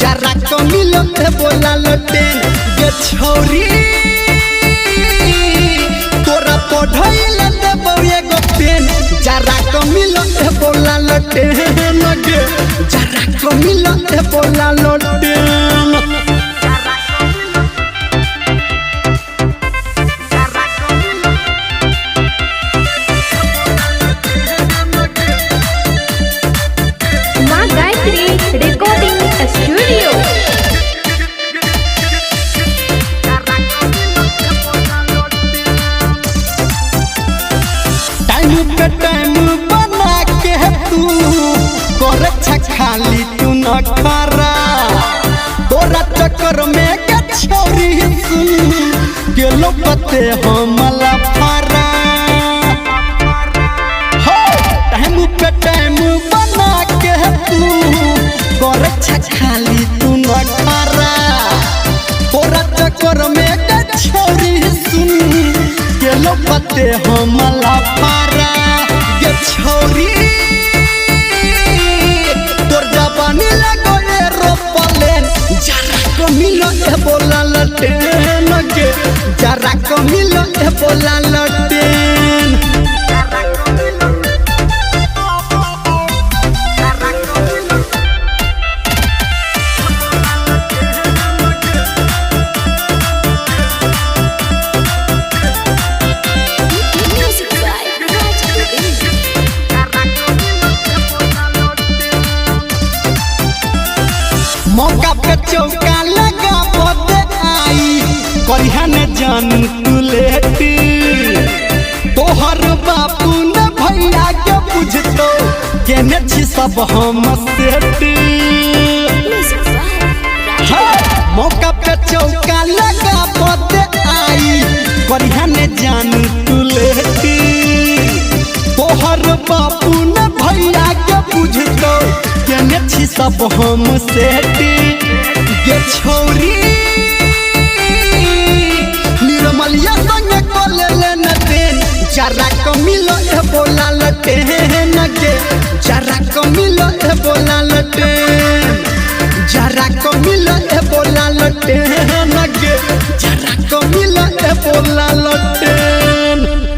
जरा कमिल बोला लटे गे छौरी तोरा पढ़ाइल देबो एगो पेन जरा कमिल बोला लटे गे जरा कमिल बोला लटे रिकॉर्डिंग स्टूडियो टाइम पे टाइम बना के तू करे खाली तू न खरा तोरा चक्कर में के छौरी सुन के लोपते हमला फरा हो टाइम पे टाइम बना के तू करे खाली तू न खरा तोरा चक्कर में के छौरी सुन के लोपते हमला फरा गे छौरी तोर जवानी लगो ए रोपलेन जरा कमिल बोला लटेन गे जरा कमिल बोला लटेन मौका पे चौका लगा बदे आई करिहा ने जान तू लेटी तोहर बापू ने भैया के बुझतो केने छी सब हम सेटी मौका पे चौका लगा बदे आई करिहा ने जान तू लेटी तोहर बापू ने भैया के बुझतो केने छी सब हम सेटी गे छौरी निर्मलिया संग कोले न देन जरा कमिल बोला लटेन गे जरा कमिल बोला लटेन जरा कमिल बोला लटेन गे जरा कमिल बोला